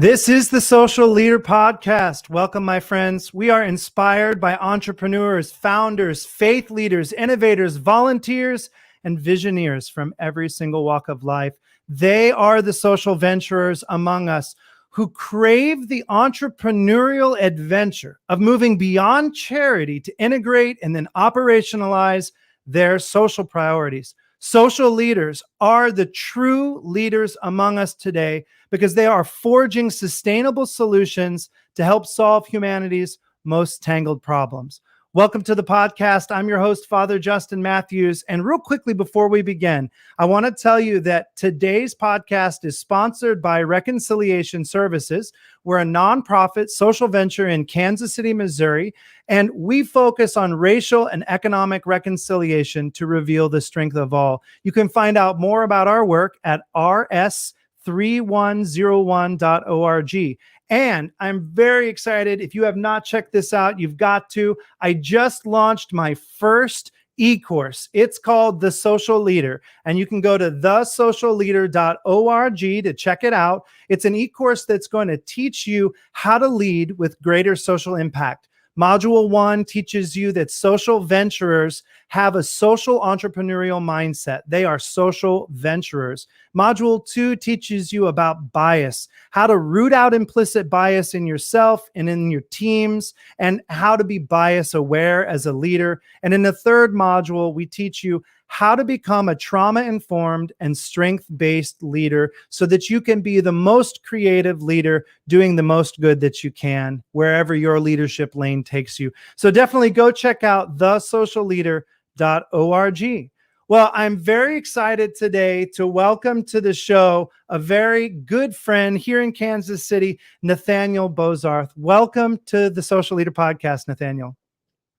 This is the Social Leader Podcast. Welcome, my friends. We are inspired by entrepreneurs, founders, faith leaders, innovators, volunteers, and visionaries from every single walk of life. They are the social venturers among us who crave the entrepreneurial adventure of moving beyond charity to integrate and then operationalize their social priorities. Social leaders are the true leaders among us today because they are forging sustainable solutions to help solve humanity's most tangled problems. Welcome to the podcast. I'm your host, Father Justin Matthews. And real quickly before we begin, I want to tell you that today's podcast is sponsored by Reconciliation Services. We're a nonprofit social venture in Kansas City, Missouri, and we focus on racial and economic reconciliation to reveal the strength of all. You can find out more about our work at rs3101.org. And I'm very excited. If you have not checked this out, you've got to. I just launched my first e-course. It's called The Social Leader, and you can go to thesocialleader.org to check it out. It's an e-course that's going to teach you how to lead with greater social impact. Module 1 teaches you that social venturers have a social entrepreneurial mindset. They are social venturers. Module 2 teaches you about bias, how to root out implicit bias in yourself and in your teams, and how to be bias aware as a leader. And in the third module, we teach you how to become a trauma-informed and strength-based leader so that you can be the most creative leader doing the most good that you can wherever your leadership lane takes you. So definitely go check out thesocialleader.org. Well, I'm very excited today to welcome to the show a very good friend here in Kansas City, Nathaniel Bozarth. Welcome to the Social Leader Podcast, Nathaniel.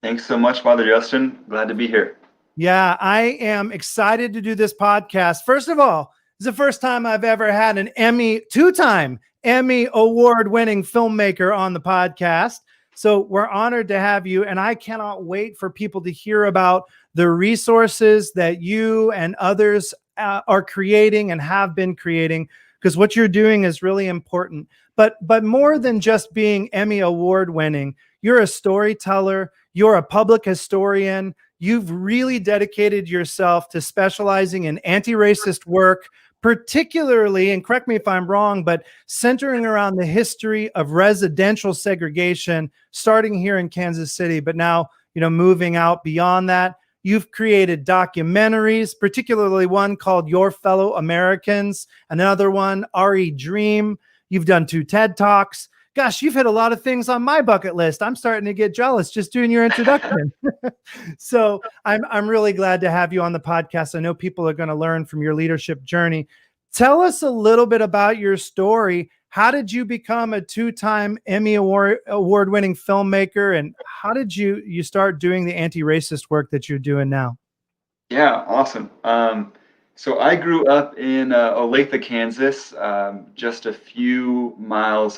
Thanks so much, Father Justin. Glad to be here. Yeah, I am excited to do this podcast. First of all, it's the first time I've ever had an two-time Emmy Award-winning filmmaker on the podcast. So we're honored to have you, and I cannot wait for people to hear about the resources that you and others are creating and have been creating, because what you're doing is really important. But more than just being Emmy Award-winning, you're a storyteller, you're a public historian. You've really dedicated yourself to specializing in anti-racist work, particularly, and correct me if I'm wrong, but centering around the history of residential segregation, starting here in Kansas City, but now, moving out beyond that. You've created documentaries, particularly one called Your Fellow Americans, another one, RE Dream. You've done 2 TED Talks. Gosh, you've hit a lot of things on my bucket list. I'm starting to get jealous just doing your introduction. So I'm really glad to have you on the podcast. I know people are going to learn from your leadership journey. Tell us a little bit about your story. How did you become a 2-time Emmy Award-winning filmmaker, and how did you start doing the anti-racist work that you're doing now? Yeah, awesome. So I grew up in Olathe, Kansas, just a few miles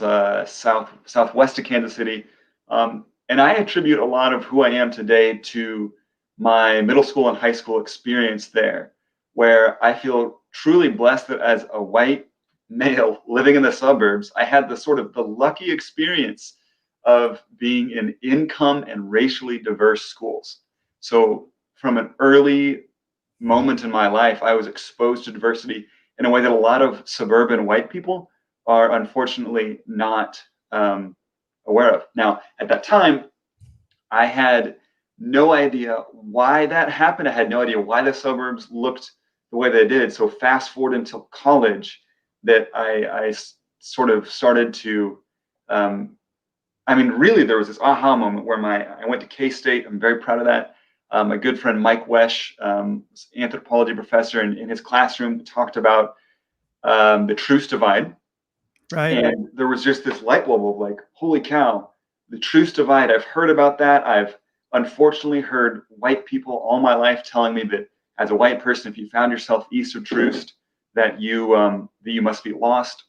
southwest of Kansas City. And I attribute a lot of who I am today to my middle school and high school experience there, where I feel truly blessed that as a white male living in the suburbs, I had the lucky experience of being in income and racially diverse schools. So from an early moment in my life, I was exposed to diversity in a way that a lot of suburban white people are unfortunately not aware of. Now, at that time, I had no idea why that happened. I had no idea why the suburbs looked the way they did. So fast forward until college, that I sort of started to, really, there was this aha moment where I went to K-State. I'm very proud of that. My good friend Mike Wesch, anthropology professor, in his classroom talked about the truce divide. Right. And there was just this light bulb of like, holy cow, the truce divide. I've heard about that. I've unfortunately heard white people all my life telling me that as a white person, if you found yourself east of truce, that you must be lost.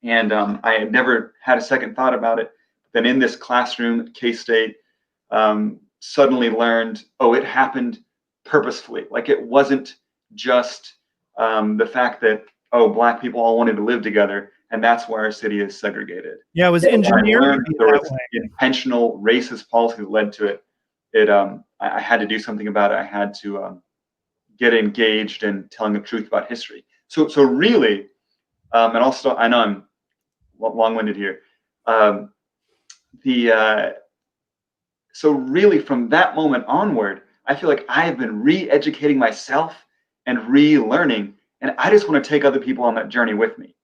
And I had never had a second thought about it. Then in this classroom at K-State, suddenly learned, it happened purposefully. Like, it wasn't just the fact that, Black people all wanted to live together. and that's why our city is segregated. Yeah, it was So when I engineered to learned be there that was way. intentional racist policy that led to it, I had to do something about it. I had to get engaged in telling the truth about history. So really, and also I know I'm long-winded here. Um, the So really, from that moment onward, I feel like I have been re-educating myself and relearning, and I just want to take other people on that journey with me.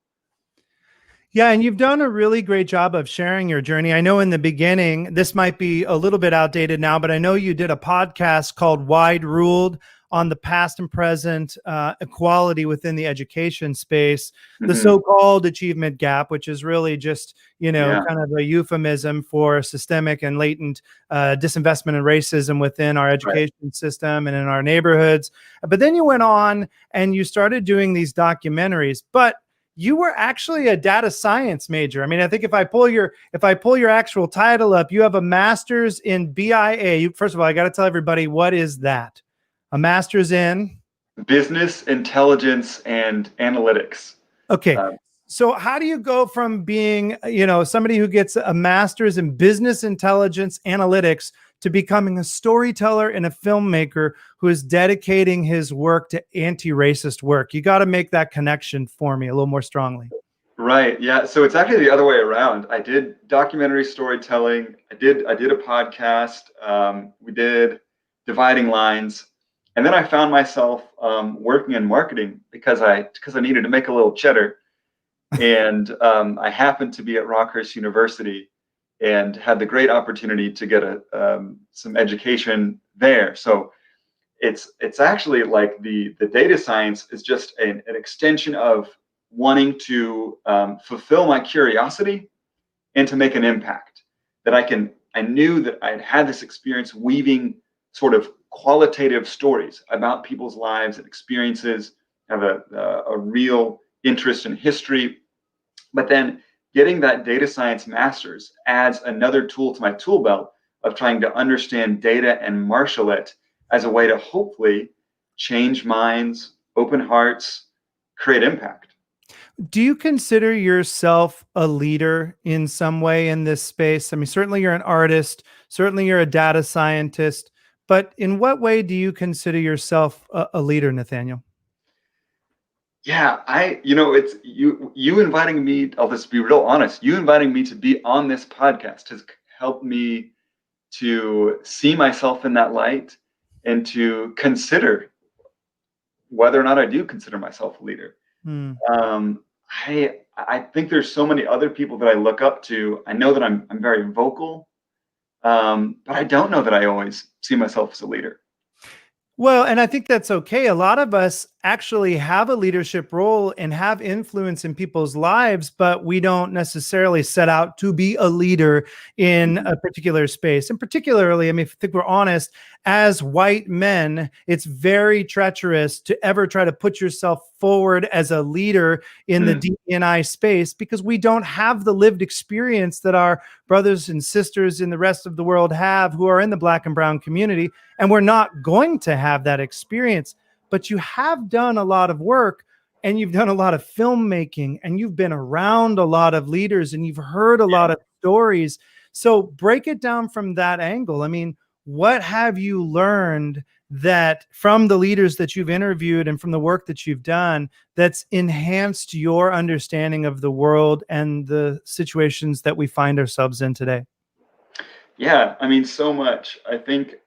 Yeah, and you've done a really great job of sharing your journey. I know in the beginning, this might be a little bit outdated now, but I know you did a podcast called Wide Ruled on the past and present equality within the education space, the Mm-hmm. so-called achievement gap, which is really just, Yeah. kind of a euphemism for systemic and latent disinvestment and racism within our Right. education system and in our neighborhoods. But then you went on and you started doing these documentaries, but you were actually a data science major. I mean, I think if I pull your actual title up, you have a master's in BIA. First of all, I got to tell everybody, what is that? A master's in Business intelligence and analytics. Okay. So how do you go from being, somebody who gets a master's in business intelligence analytics to becoming a storyteller and a filmmaker who is dedicating his work to anti-racist work? You got to make that connection for me a little more strongly. Right. Yeah. So it's actually the other way around. I did documentary storytelling. I did a podcast. We did Dividing Lines, and then I found myself working in marketing because I needed to make a little cheddar, and I happened to be at Rockhurst University and had the great opportunity to get some education there. So it's actually like the data science is just an extension of wanting to fulfill my curiosity and to make an impact. I knew that I'd had this experience weaving sort of qualitative stories about people's lives and experiences, have a real interest in history, but then getting that data science master's adds another tool to my tool belt of trying to understand data and marshal it as a way to hopefully change minds, open hearts, create impact. Do you consider yourself a leader in some way in this space? I mean, certainly you're an artist, certainly you're a data scientist, but in what way do you consider yourself a leader, Nathaniel? Yeah, it's you inviting me, I'll just be real honest, you inviting me to be on this podcast has helped me to see myself in that light and to consider whether or not I do consider myself a leader. Hmm. I think there's so many other people that I look up to. I know that I'm very vocal, but I don't know that I always see myself as a leader. Well, and I think that's okay. A lot of us actually have a leadership role and have influence in people's lives, but we don't necessarily set out to be a leader in Mhm. a particular space. And particularly, I mean, if I think we're honest, as white men, it's very treacherous to ever try to put yourself forward as a leader in the Mm. DEI space because we don't have the lived experience that our brothers and sisters in the rest of the world have who are in the Black and brown community. And we're not going to have that experience, but you have done a lot of work and you've done a lot of filmmaking and you've been around a lot of leaders and you've heard a lot of stories. So break it down from that angle. I mean, what have you learned that from the leaders that you've interviewed and from the work that you've done that's enhanced your understanding of the world and the situations that we find ourselves in today? Yeah, I mean, so much. I think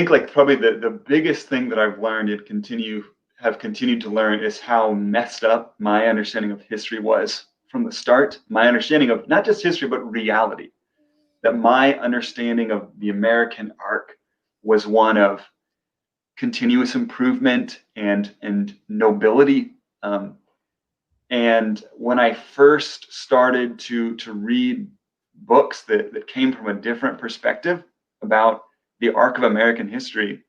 like probably the biggest thing that I've learned and have continued to learn is how messed up my understanding of history was from the start. My understanding of not just history, but reality. That my understanding of the American arc was one of continuous improvement and nobility. And when I first started to read books that came from a different perspective about the arc of American history,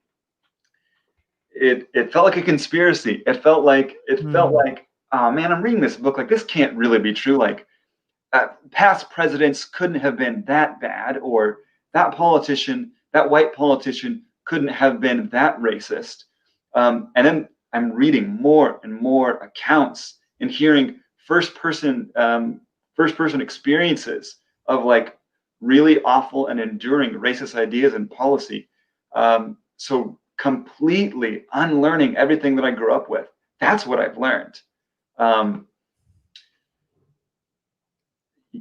it felt like a conspiracy. It felt like, oh man, I'm reading this book, like this can't really be true. Like past presidents couldn't have been that bad, or that white politician couldn't have been that racist. And then I'm reading more and more accounts and hearing first person experiences of like really awful and enduring racist ideas and policy. So completely unlearning everything that I grew up with. That's what I've learned.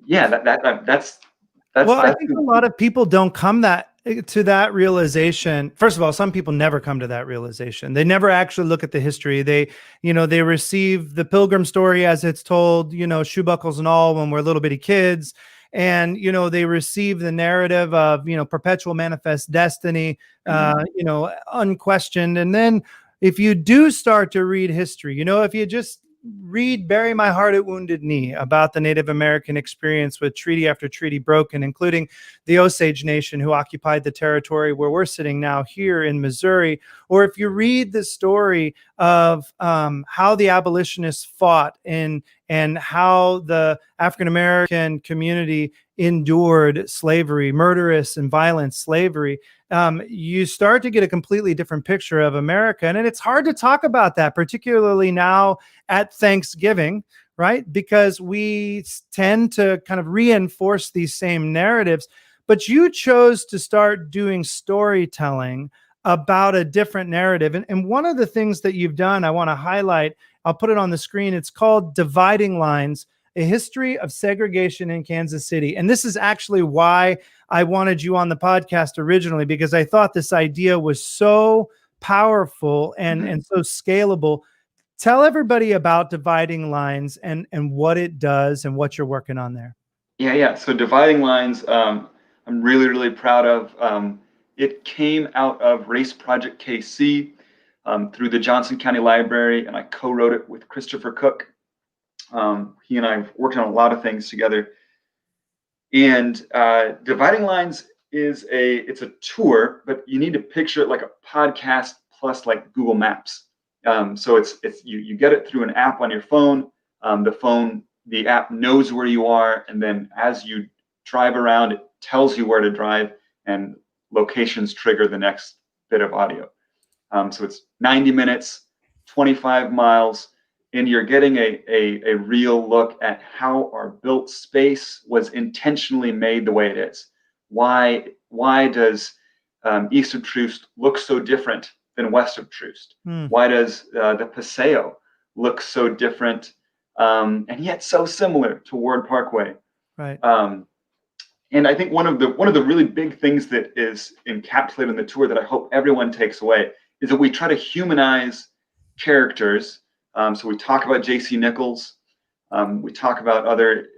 Yeah, that's Well, I that's think a lot of people don't come to that realization. First of all, some people never come to that realization. They never actually look at the history. They receive the Pilgrim story as it's told, shoe buckles and all, when we're little bitty kids. And, they receive the narrative of, perpetual manifest destiny, unquestioned. And then if you do start to read history, if you just read Bury My Heart at Wounded Knee about the Native American experience with treaty after treaty broken, including the Osage Nation who occupied the territory where we're sitting now here in Missouri, or if you read the story of how the abolitionists fought and how the African American community endured slavery, murderous and violent slavery, you start to get a completely different picture of America. And it's hard to talk about that, particularly now at Thanksgiving, right? Because we tend to kind of reinforce these same narratives. But you chose to start doing storytelling about a different narrative. And one of the things that you've done, I want to highlight, I'll put it on the screen. It's called Dividing Lines, A History of Segregation in Kansas City. And this is actually why I wanted you on the podcast originally, because I thought this idea was so powerful and so scalable. Tell everybody about Dividing Lines and what it does and what you're working on there. Yeah. So Dividing Lines, I'm really, really proud of. It came out of Race Project KC through the Johnson County Library, and I co-wrote it with Christopher Cook. He and I have worked on a lot of things together. And Dividing Lines it's a tour, but you need to picture it like a podcast plus like Google Maps. So it's you get it through an app on your phone. The app knows where you are, and then as you drive around, it tells you where to drive, and locations trigger the next bit of audio. So it's 90 minutes, 25 miles, and you're getting a real look at how our built space was intentionally made the way it is. Why does east of Troost look so different than west of Troost? Why does the Paseo look so different and yet so similar to Ward Parkway? Right. And I think one of the really big things that is encapsulated in the tour that I hope everyone takes away is that we try to humanize characters. So we talk about J.C. Nichols. We talk about other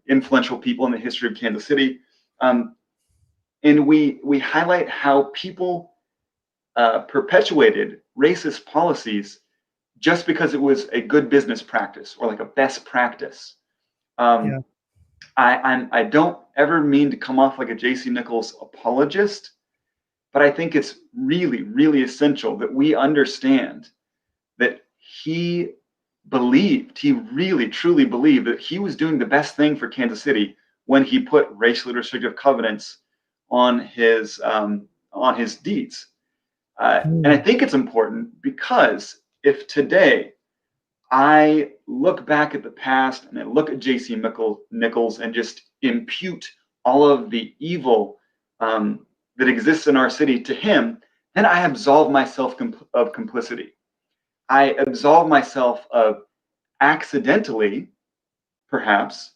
influential people in the history of Kansas City. And we highlight how people perpetuated racist policies just because it was a good business practice or like a best practice. I don't ever mean to come off like a J.C. Nichols apologist, but I think it's really, really essential that we understand that he really, truly believed that he was doing the best thing for Kansas City when he put racially restrictive covenants on his deeds. And I think it's important because if today I look back at the past and I look at J.C. Nichols and just impute all of the evil that exists in our city to him, then I absolve myself of complicity. I absolve myself of accidentally, perhaps,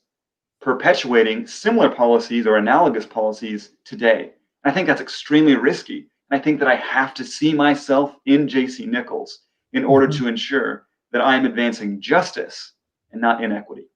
perpetuating similar policies or analogous policies today. And I think that's extremely risky. And I think that I have to see myself in J.C. Nichols in order to ensure that I'm advancing justice and not inequity.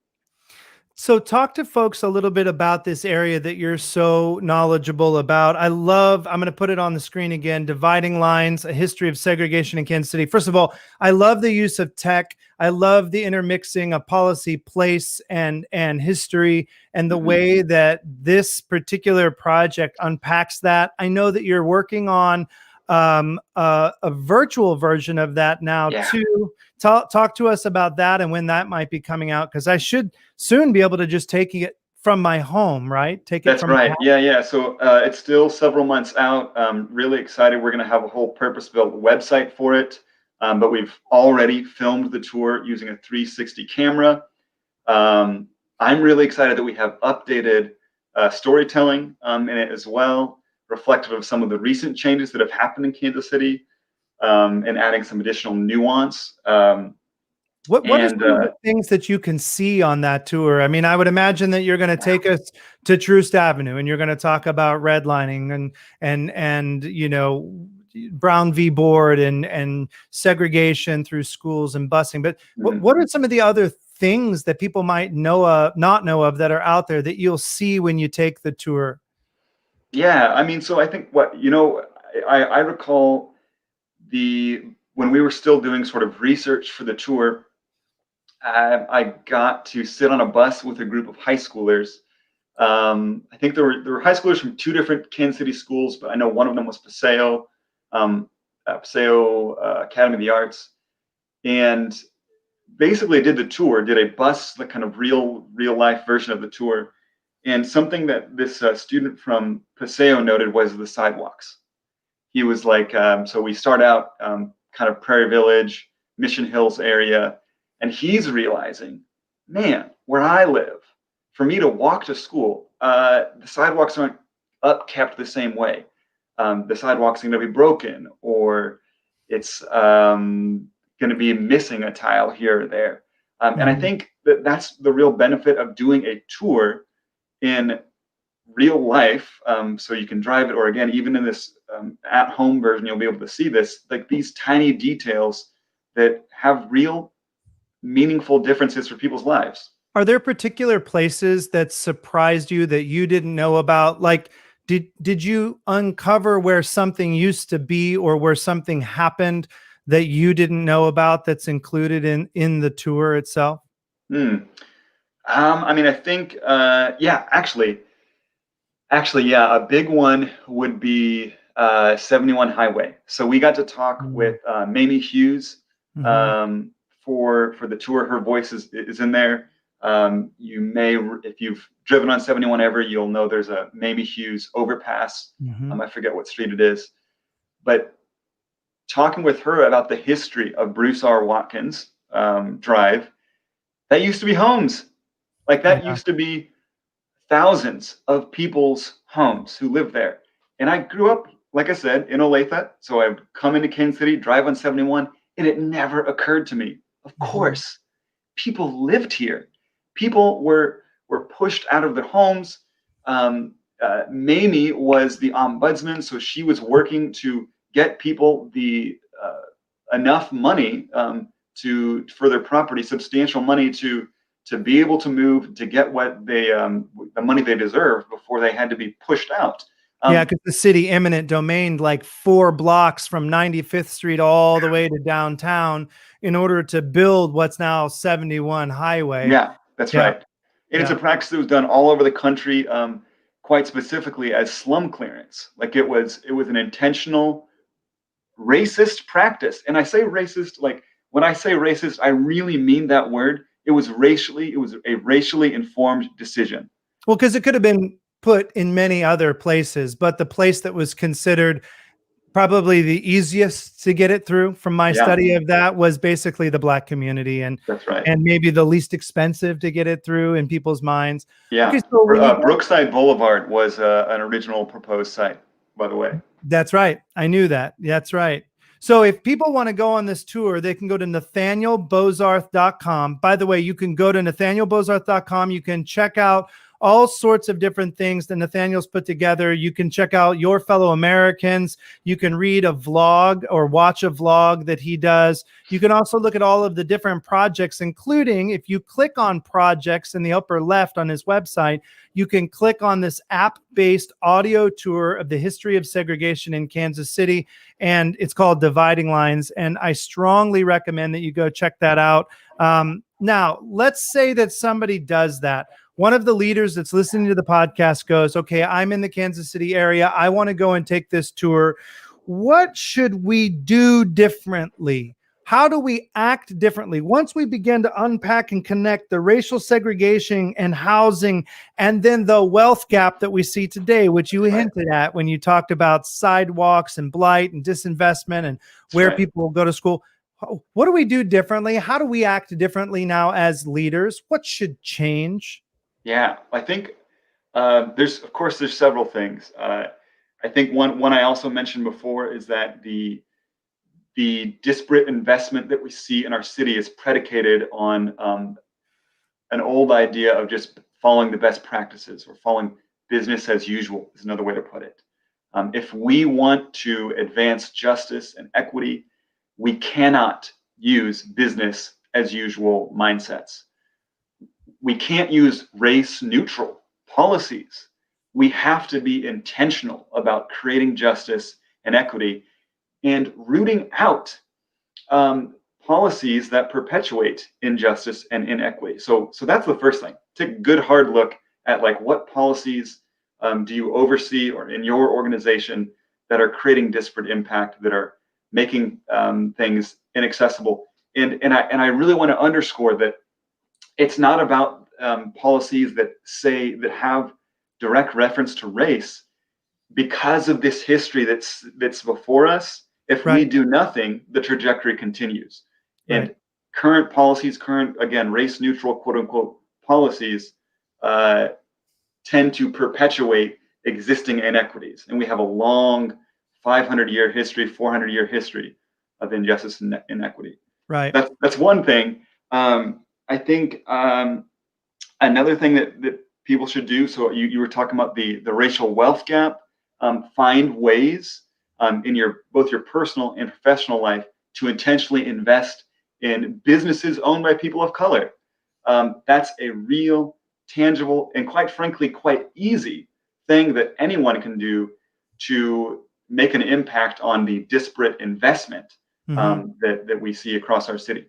So talk to folks a little bit about this area that you're so knowledgeable about. I'm going to put it on the screen again, Dividing Lines, A History of Segregation in Kansas City. First of all, I love the use of tech. I love the intermixing of policy, place, and history, and the way that this particular project unpacks that. I know that you're working on a virtual version of that now too. Talk to us about that and when that might be coming out, because I should soon be able to just take it from my home, right? That's right. Yeah. So it's still several months out. I'm really excited. We're going to have a whole purpose-built website for it. but we've already filmed the tour using a 360 camera. I'm really excited that we have updated storytelling in it as well, reflective of some of the recent changes that have happened in Kansas City, and adding some additional nuance. What are some of the things that you can see on that tour? I mean, I would imagine that you're going to take us to Troost Avenue, and you're going to talk about redlining and Brown v. Board and segregation through schools and busing. But what are some of the other things that people might not know of that are out there that you'll see when you take the tour? Yeah, I mean, so I think I recall when we were still doing sort of research for the tour, I got to sit on a bus with a group of high schoolers. I think there were high schoolers from two different Kansas City schools, but I know one of them was Paseo Academy of the Arts, and basically did a bus, the kind of real life version of the tour. And something that this student from Paseo noted was the sidewalks. He was like, so we start out kind of Prairie Village, Mission Hills area, and he's realizing, man, where I live, for me to walk to school, the sidewalks aren't upkept the same way. The sidewalks are going to be broken, or it's going to be missing a tile here or there. And I think that's the real benefit of doing a tour in real life. So you can drive it, or again, even in this at-home version, you'll be able to see this, like these tiny details that have real meaningful differences for people's lives. Are there particular places that surprised you that you didn't know about? Like, did you uncover where something used to be, or where something happened that you didn't know about that's included in the tour itself? I mean, I think, actually, a big one would be 71 Highway. So we got to talk with Mamie Hughes for the tour. Her voice is in there. You may, if you've driven on 71 ever, you'll know there's a Mamie Hughes overpass. I forget what street it is, but talking with her about the history of Bruce R. Watkins Drive, that used to be homes. Like that used to be thousands of people's homes who lived there. And I grew up, like I said, in Olathe. So I would come into Kansas City, drive on 71, and it never occurred to me. Of course, people lived here. People were pushed out of their homes. Mamie was the ombudsman, so she was working to get people the enough money for their property, substantial money to be able to move, to get what the money they deserved before they had to be pushed out. Yeah, because the city eminent domained like 4 blocks from 95th Street all the way to downtown in order to build what's now 71 Highway. Yeah, that's right. And it's a practice that was done all over the country, quite specifically as slum clearance. Like it was an intentional racist practice. And I say racist, like when I say racist, I really mean that word. It was a racially informed decision. Well, because it could have been put in many other places, but the place that was considered probably the easiest to get it through from my study of that was basically the Black community, and that's right, and maybe the least expensive to get it through in people's minds. Yeah. Okay, so Brookside Boulevard was an original proposed site, by the way. That's right. I knew that. That's right. So if people want to go on this tour, they can go to nathanielbozarth.com. By the way, you can go to nathanielbozarth.com. You can check out all sorts of different things that Nathaniel's put together. You can check out Your Fellow Americans. You can read a vlog or watch a vlog that he does. You can also look at all of the different projects, including if you click on projects in the upper left on his website, you can click on this app-based audio tour of the history of segregation in Kansas City, and it's called Dividing Lines. And I strongly recommend that you go check that out. Now, let's say that somebody does that. One of the leaders that's listening to the podcast goes, okay, I'm in the Kansas City area. I want to go and take this tour. What should we do differently? How do we act differently? Once we begin to unpack and connect the racial segregation and housing, and then the wealth gap that we see today, which you hinted at when you talked about sidewalks and blight and disinvestment and where people will go to school. What do we do differently? How do we act differently now as leaders? What should change? Yeah, I think of course, there's several things. I think one I also mentioned before is that the disparate investment that we see in our city is predicated on an old idea of just following the best practices, or following business as usual is another way to put it. If we want to advance justice and equity, we cannot use business as usual mindsets. We can't use race neutral policies. We have to be intentional about creating justice and equity, and rooting out policies that perpetuate injustice and inequity. So that's the first thing. Take a good hard look at, like, what policies do you oversee or in your organization that are creating disparate impact, that are making things inaccessible. And I really want to underscore that it's not about policies that have direct reference to race, because of this history that's before us. If we do nothing, the trajectory continues. And current policies, again, race neutral, quote unquote, policies tend to perpetuate existing inequities. And we have a long 500-year history, 400-year history of injustice and inequity. Right. That's one thing. I think another thing that people should do. So you were talking about the racial wealth gap. Find ways in both your personal and professional life to intentionally invest in businesses owned by people of color. That's a real, tangible, and quite frankly, quite easy thing that anyone can do to make an impact on the disparate investment that we see across our city.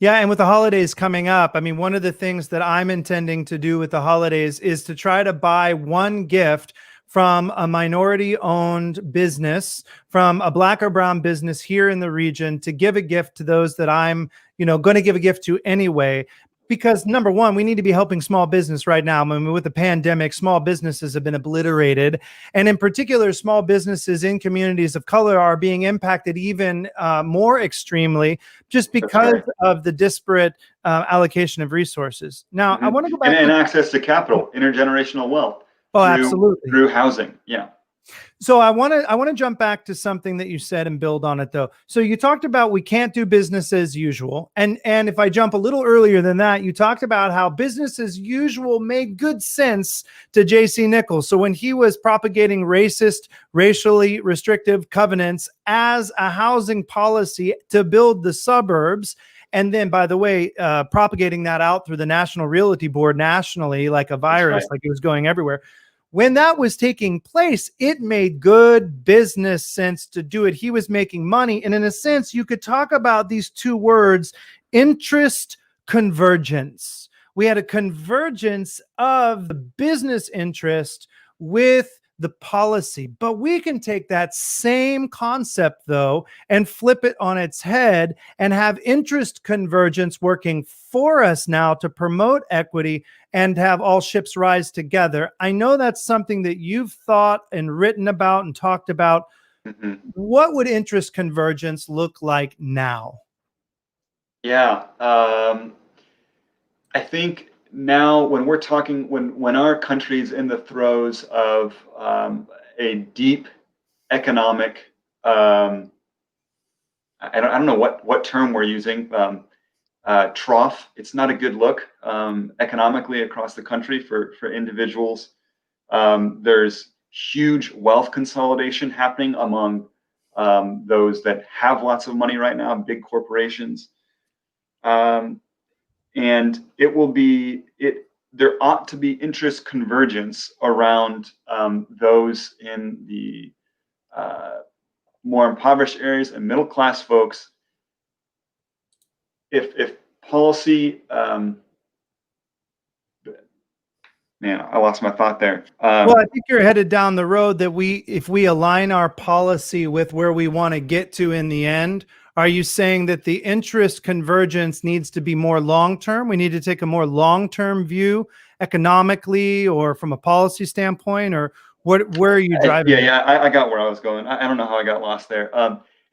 Yeah, and with the holidays coming up, I mean, one of the things that I'm intending to do with the holidays is to try to buy one gift from a minority-owned business, from a Black or brown business here in the region, to give a gift to those that I'm, going to give a gift to anyway. Because number one, we need to be helping small business right now. I mean, with the pandemic, small businesses have been obliterated. And in particular, small businesses in communities of color are being impacted even more extremely, just because of the disparate allocation of resources. Now, I want to go back and access to capital, intergenerational wealth. Absolutely. Through housing. Yeah. So I want to jump back to something that you said and build on it, though. So you talked about we can't do business as usual. And if I jump a little earlier than that, you talked about how business as usual made good sense to J.C. Nichols. So when he was propagating racist, racially restrictive covenants as a housing policy to build the suburbs, and then, by the way, propagating that out through the National Realty Board nationally like a virus, like it was going everywhere. When that was taking place, it made good business sense to do it. He was making money. And in a sense, you could talk about these two words, interest convergence. We had a convergence of the business interest with the policy. But we can take that same concept, though, and flip it on its head and have interest convergence working for us now to promote equity and have all ships rise together. I know that's something that you've thought and written about and talked about. What would interest convergence look like now? Yeah. I think now when we're talking, when our country's in the throes of a deep economic, I don't know what term we're using, trough. It's not a good look economically across the country for individuals. There's huge wealth consolidation happening among those that have lots of money right now, big corporations. And there ought to be interest convergence around those in the more impoverished areas and middle class folks. If policy, man, I lost my thought there. Well, I think you're headed down the road that if we align our policy with where we want to get to in the end. Are you saying that the interest convergence needs to be more long-term? We need to take a more long-term view economically or from a policy standpoint, or where are you driving? Yeah, I got where I was going. I don't know how I got lost there.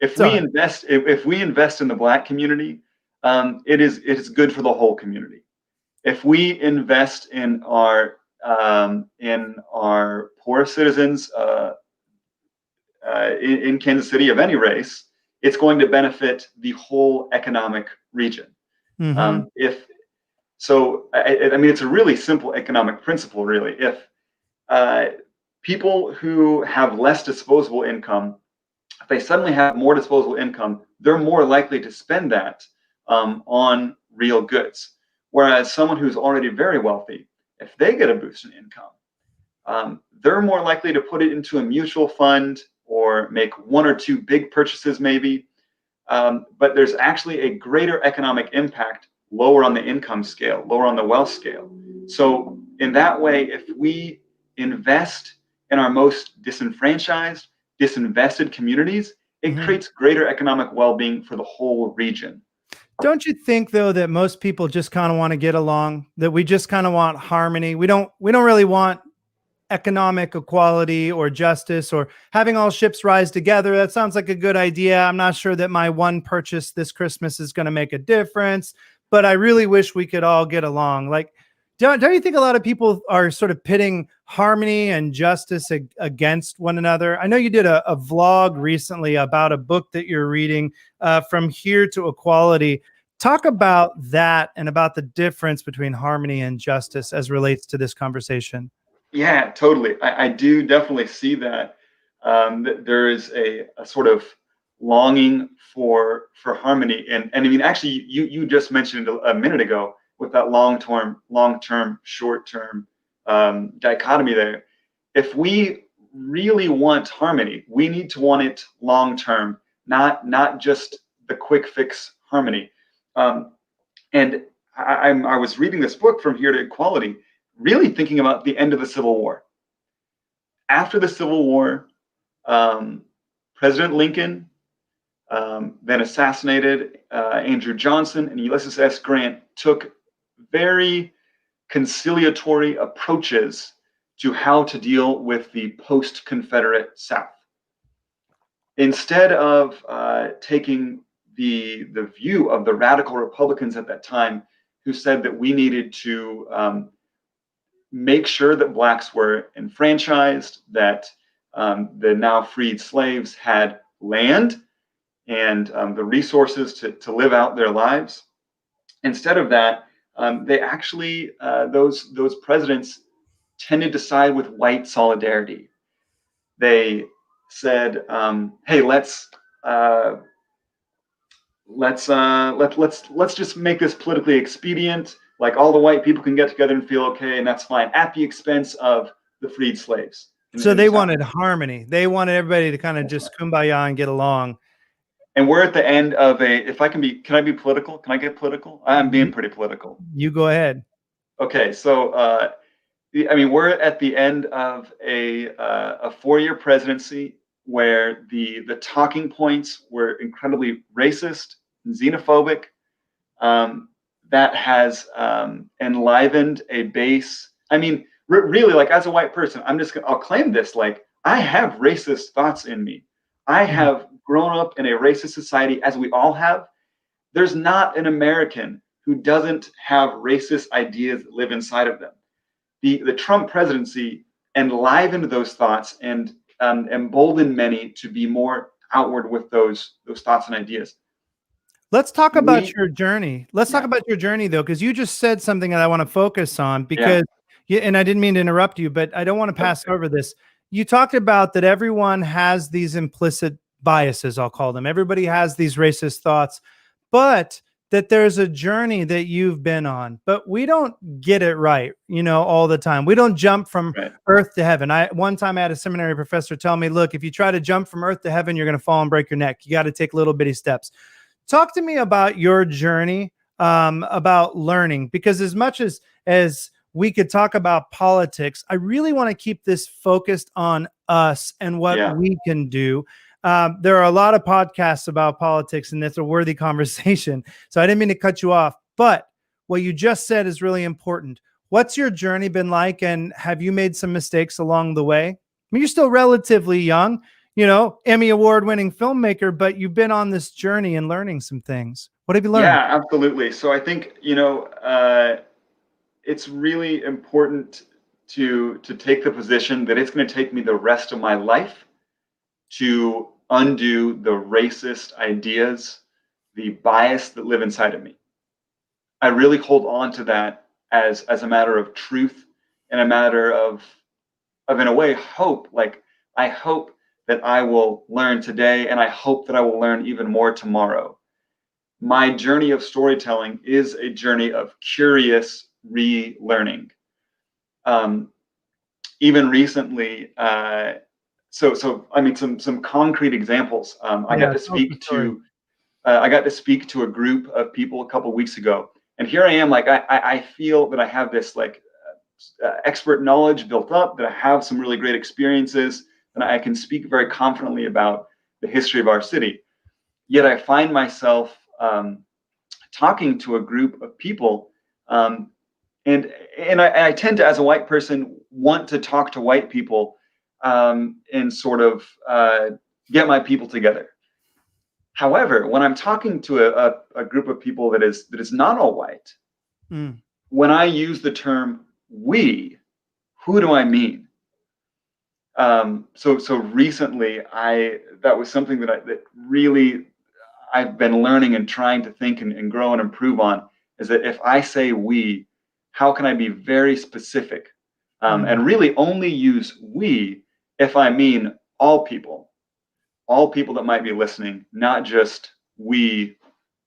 If we Sorry. invest, if we invest in the Black community, it is good for the whole community. If we invest in our poor citizens in Kansas City of any race, it's going to benefit the whole economic region. Mm-hmm. If so, I mean, it's a really simple economic principle, really. If people who have less disposable income, if they suddenly have more disposable income, they're more likely to spend that on real goods. Whereas someone who's already very wealthy, if they get a boost in income, they're more likely to put it into a mutual fund or make one or two big purchases maybe. But there's actually a greater economic impact lower on the income scale, lower on the wealth scale. So in that way, if we invest in our most disenfranchised, disinvested communities, it Mm-hmm. creates greater economic well-being for the whole region. Don't you think though that most people just kind of want to get along, that we just kind of want harmony? We don't really want economic equality or justice or having all ships rise together. That sounds like a good idea. I'm not sure that my one purchase this Christmas is going to make a difference, but I really wish we could all get along. Like, don't you think a lot of people are sort of pitting harmony and justice against one another? I know you did a vlog recently about a book that you're reading, From Here to Equality. Talk about that and about the difference between harmony and justice as relates to this conversation. Yeah, totally. I do definitely see that. That there is a sort of longing for harmony, and I mean, actually, you just mentioned a minute ago with that long term, short term dichotomy there. If we really want harmony, we need to want it long term, not just the quick fix harmony. And I was reading this book, From Here to Equality, really thinking about the end of the Civil War. After the Civil War, President Lincoln then assassinated Andrew Johnson, and Ulysses S. Grant took very conciliatory approaches to how to deal with the post-Confederate South. Instead of taking the view of the radical Republicans at that time, who said that we needed to make sure that blacks were enfranchised, that the now freed slaves had land and the resources to live out their lives. Instead of that, they actually, those presidents tended to side with white solidarity. They said, "Hey, let's just make this politically expedient. Like all the white people can get together and feel okay, and that's fine, at the expense of the freed slaves." So In the they South. wanted harmony. They wanted everybody to kind of just kumbaya and get along. And we're at the end of a. If I can be, can I be political? Can I get political? I'm being pretty political. You go ahead. Okay, so I mean, we're at the end of a 4-year presidency where the talking points were incredibly racist, and xenophobic. That has enlivened a base. I mean, really, like as a white person, I'll claim this. Like, I have racist thoughts in me. I have grown up in a racist society, as we all have. There's not an American who doesn't have racist ideas that live inside of them. The Trump presidency enlivened those thoughts and emboldened many to be more outward with those thoughts and ideas. Let's talk about your journey. Let's talk about your journey, though, because you just said something that I want to focus on. Because, and I didn't mean to interrupt you, but I don't want to pass over this. You talked about that everyone has these implicit biases, I'll call them. Everybody has these racist thoughts, but that there's a journey that you've been on, but we don't get it right, all the time. We don't jump from earth to heaven. One time I had a seminary professor tell me, look, if you try to jump from earth to heaven, you're going to fall and break your neck. You got to take little bitty steps. Talk to me about your journey, about learning, because as much as we could talk about politics, I really want to keep this focused on us and what we can do. There are a lot of podcasts about politics, and it's a worthy conversation. So I didn't mean to cut you off, but what you just said is really important. What's your journey been like, and have you made some mistakes along the way? I mean, you're still relatively young. Emmy Award winning filmmaker, but you've been on this journey and learning some things. What have you learned? Yeah, absolutely. So I think, it's really important to take the position that it's going to take me the rest of my life to undo the racist ideas, the bias that live inside of me. I really hold on to that as a matter of truth and a matter of in a way hope. Like, I hope that I will learn today, and I hope that I will learn even more tomorrow. My journey of storytelling is a journey of curious relearning. Even recently, so I mean, some concrete examples. I got to speak to a group of people a couple weeks ago, and here I am, like I feel that I have this like expert knowledge built up, that I have some really great experiences, and I can speak very confidently about the history of our city. Yet I find myself talking to a group of people, and I tend to, as a white person, want to talk to white people and sort of get my people together. However, when I'm talking to a group of people that is not all white, when I use the term "we," who do I mean? So recently, that was something that really I've been learning and trying to think and grow and improve on, is that if I say "we," how can I be very specific and really only use "we" if I mean all people that might be listening, not just we,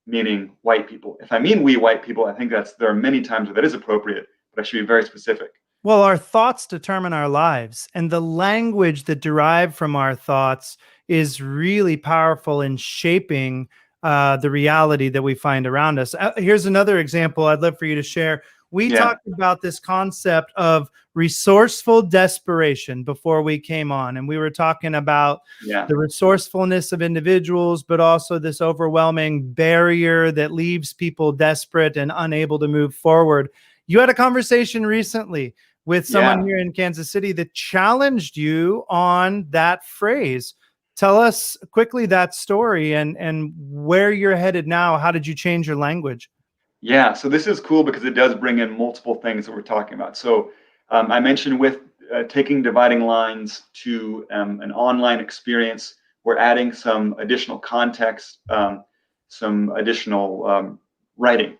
meaning white people. If I mean we white people, I think there are many times where that is appropriate, but I should be very specific. Well, our thoughts determine our lives, and the language that derive from our thoughts is really powerful in shaping the reality that we find around us. Here's another example I'd love for you to share. We talked about this concept of resourceful desperation before we came on, and we were talking about the resourcefulness of individuals, but also this overwhelming barrier that leaves people desperate and unable to move forward. You had a conversation recently with someone here in Kansas City that challenged you on that phrase. Tell us quickly that story and where you're headed now. How did you change your language? Yeah, so this is cool because it does bring in multiple things that we're talking about. So I mentioned with taking dividing lines to an online experience, we're adding some additional context, some additional writing.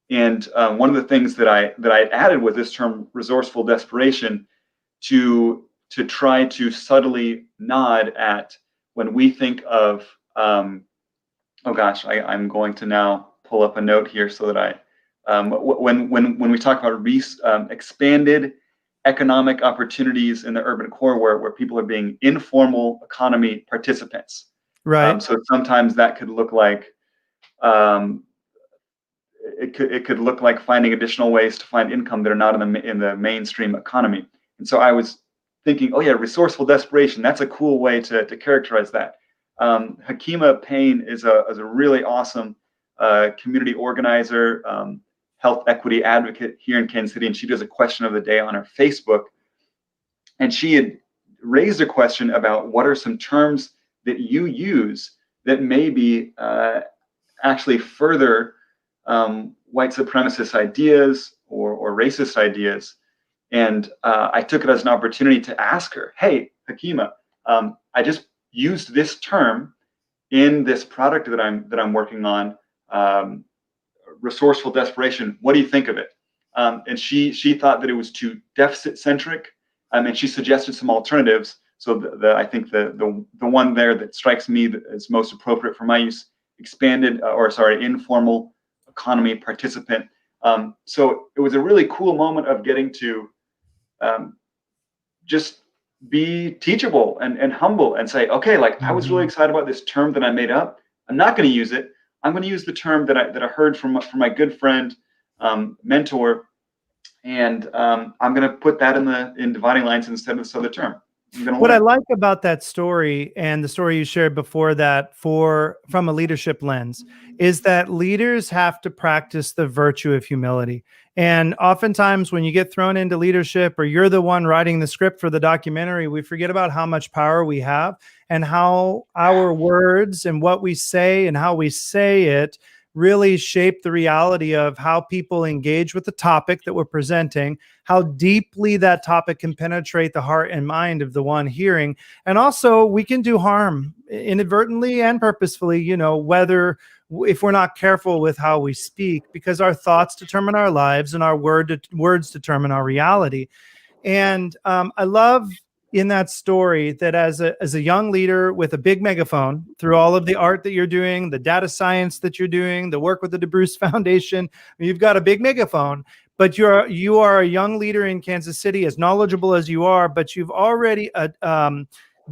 And one of the things that I added with this term resourceful desperation to try to subtly nod at when we think of oh gosh, I'm going to now pull up a note here so that when we talk about expanded economic opportunities in the urban core where people are being informal economy participants. Right. So sometimes that could look like it could look like finding additional ways to find income that are not in the mainstream economy. And so I was thinking, oh yeah, resourceful desperation. That's a cool way to characterize that. Hakima Payne is a really awesome community organizer, health equity advocate here in Kansas City, and she does a question of the day on her Facebook. And she had raised a question about what are some terms that you use that maybe actually further white supremacist ideas or racist ideas. And I took it as an opportunity to ask her, hey, Hakima, I just used this term in this product that I'm working on, resourceful desperation. What do you think of it? And she thought that it was too deficit centric, and she suggested some alternatives. So I think the one there that strikes me as most appropriate for my use, informal economy participant. So it was a really cool moment of getting to just be teachable and humble and say, okay, like I was really excited about this term that I made up. I'm not going to use it. I'm going to use the term that I heard from my good friend, mentor, and I'm going to put that in dividing lines instead of this other term. I'm going to What I learn. like about that story and the story you shared before that from a leadership lens is that leaders have to practice the virtue of humility. And oftentimes when you get thrown into leadership or you're the one writing the script for the documentary, we forget about how much power we have and how our words and what we say and how we say it really shape the reality of how people engage with the topic that we're presenting, how deeply that topic can penetrate the heart and mind of the one hearing. And also we can do harm inadvertently and purposefully, whether if we're not careful with how we speak, because our thoughts determine our lives and our words determine our reality. And I love in that story that as a young leader with a big megaphone, through all of the art that you're doing, the data science that you're doing, the work with the DeBruce Foundation, you've got a big megaphone, but you are a young leader in Kansas City, as knowledgeable as you are, but you've already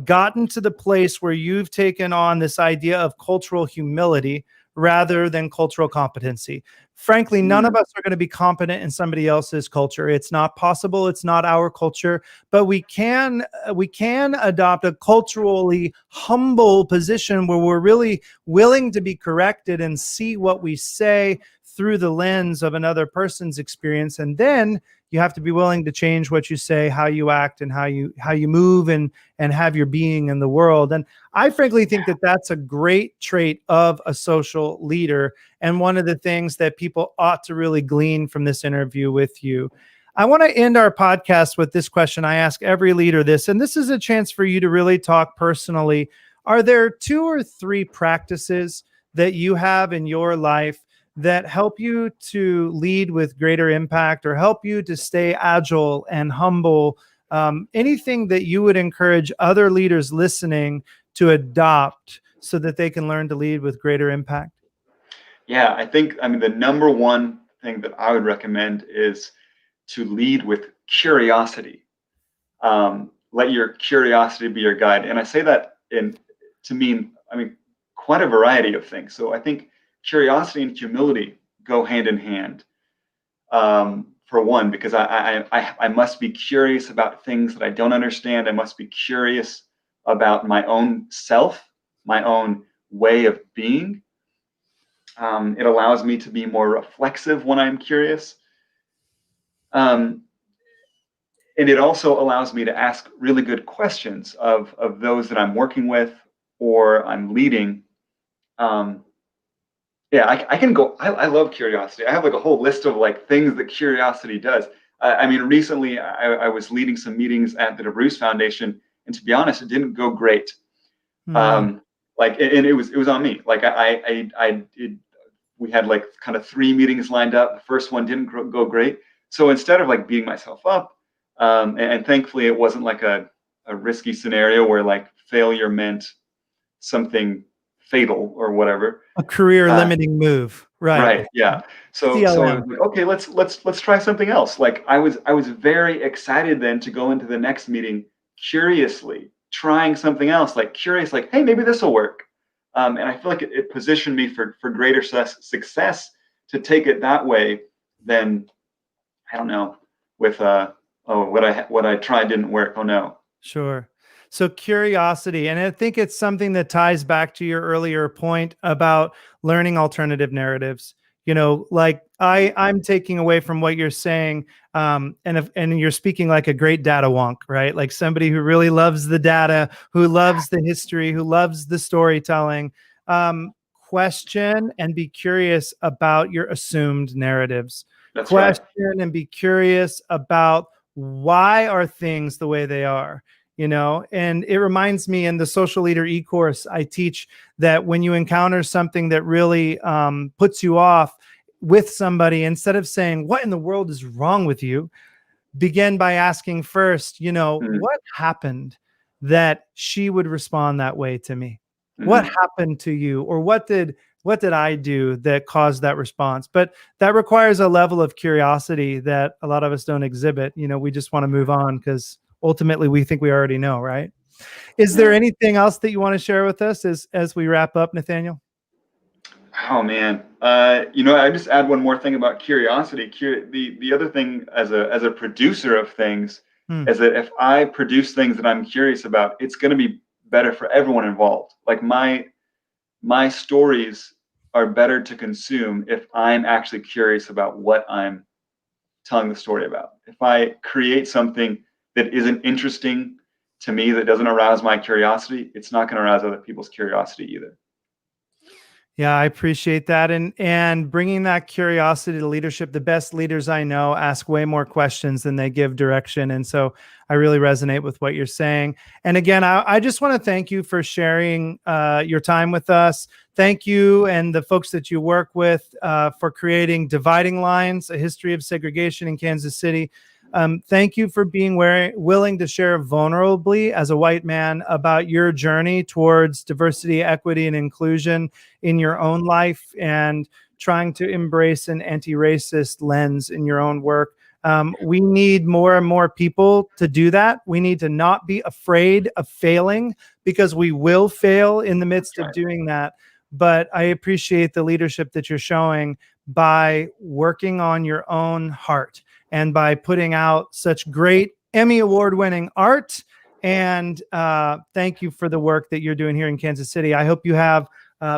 gotten to the place where you've taken on this idea of cultural humility rather than cultural competency. Frankly, none of us are going to be competent in somebody else's culture. It's not possible. It's not our culture, but we can adopt a culturally humble position where we're really willing to be corrected and see what we say through the lens of another person's experience. And then you have to be willing to change what you say, how you act, and how you move and have your being in the world. And I frankly think that that's a great trait of a social leader, and one of the things that people ought to really glean from this interview with you. I want to end our podcast with this question. I ask every leader this, and this is a chance for you to really talk personally. Are there 2 or 3 practices that you have in your life that help you to lead with greater impact or help you to stay agile and humble? Anything that you would encourage other leaders listening to adopt so that they can learn to lead with greater impact? Yeah, the number one thing that I would recommend is to lead with curiosity. Let your curiosity be your guide. And I say that to mean, quite a variety of things. So I think curiosity and humility go hand in hand. For one, because I must be curious about things that I don't understand. I must be curious about my own self, my own way of being. It allows me to be more reflexive when I'm curious. And it also allows me to ask really good questions of those that I'm working with or I'm leading. I can go. I love curiosity. I have like a whole list of like things that curiosity does. Recently I was leading some meetings at the DeBruce Foundation, and to be honest, it didn't go great. And it was on me. Like we had like kind of 3 meetings lined up. The first one didn't go great. So instead of like beating myself up, and thankfully it wasn't like a risky scenario where like failure meant something fatal or whatever. A career limiting move. Right. Yeah. So okay, let's try something else. Like I was very excited then to go into the next meeting curiously, trying something else, like curious, like, hey, maybe this will work. And I feel like it positioned me for greater success to take it that way than, I don't know, with what I tried didn't work. Oh no. Sure. So curiosity, and I think it's something that ties back to your earlier point about learning alternative narratives. Like I'm taking away from what you're saying, and you're speaking like a great data wonk, right? Like somebody who really loves the data, who loves the history, who loves the storytelling. Question and be curious about your assumed narratives. That's right. Question and be curious about why are things the way they are. And it reminds me in the social leader e-course I teach that when you encounter something that really puts you off with somebody, instead of saying, what in the world is wrong with you? Begin by asking first, what happened that she would respond that way to me? What happened to you? Or what did I do that caused that response? But that requires a level of curiosity that a lot of us don't exhibit. We just want to move on because ultimately we think we already know, right? Is there anything else that you want to share with us as we wrap up, Nathaniel? Oh man, I just add one more thing about curiosity. The other thing as a producer of things, is that if I produce things that I'm curious about, it's going to be better for everyone involved. Like my stories are better to consume if I'm actually curious about what I'm telling the story about. If I create something that isn't interesting to me, that doesn't arouse my curiosity, it's not going to arouse other people's curiosity either. Yeah, I appreciate that. And bringing that curiosity to leadership. The best leaders I know ask way more questions than they give direction. And so I really resonate with what you're saying. And again, I just want to thank you for sharing your time with us. Thank you and the folks that you work with for creating Dividing Lines, a history of segregation in Kansas City. Thank you for being willing to share vulnerably as a white man about your journey towards diversity, equity, and inclusion in your own life and trying to embrace an anti-racist lens in your own work. We need more and more people to do that. We need to not be afraid of failing, because we will fail in the midst of doing that. But I appreciate the leadership that you're showing by working on your own heart and by putting out such great Emmy Award winning art. And thank you for the work that you're doing here in Kansas City. I hope you have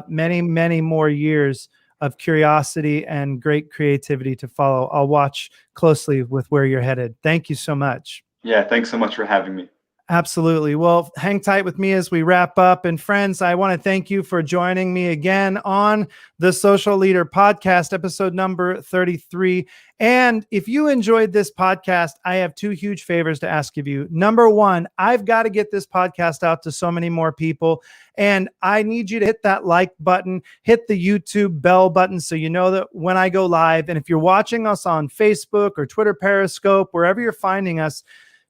many, many more years of curiosity and great creativity to follow. I'll watch closely with where you're headed. Thank you so much. Yeah, thanks so much for having me. Absolutely. Well, hang tight with me as we wrap up. And friends, I want to thank you for joining me again on the Social Leader Podcast, episode number 33. And if you enjoyed this podcast, I have two huge favors to ask of you. Number one, I've got to get this podcast out to so many more people. And I need you to hit that like button, hit the YouTube bell button so you know that when I go live. And if you're watching us on Facebook or Twitter Periscope, wherever you're finding us,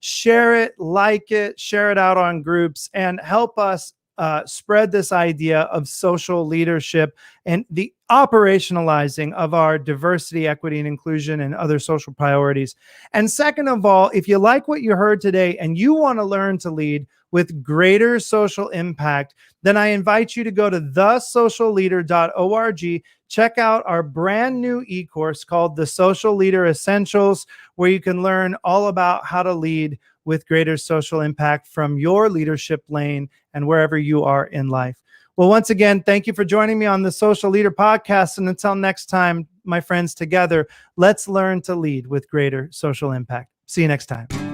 share it, like it, share it out on groups, and help us spread this idea of social leadership and the operationalizing of our diversity, equity, and inclusion and other social priorities. And second of all, if you like what you heard today and you want to learn to lead with greater social impact, then I invite you to go to thesocialleader.org. Check out our brand new e-course called The Social Leader Essentials, where you can learn all about how to lead with greater social impact from your leadership lane and wherever you are in life. Well, once again, thank you for joining me on the Social Leader Podcast. And until next time, my friends, together, let's learn to lead with greater social impact. See you next time.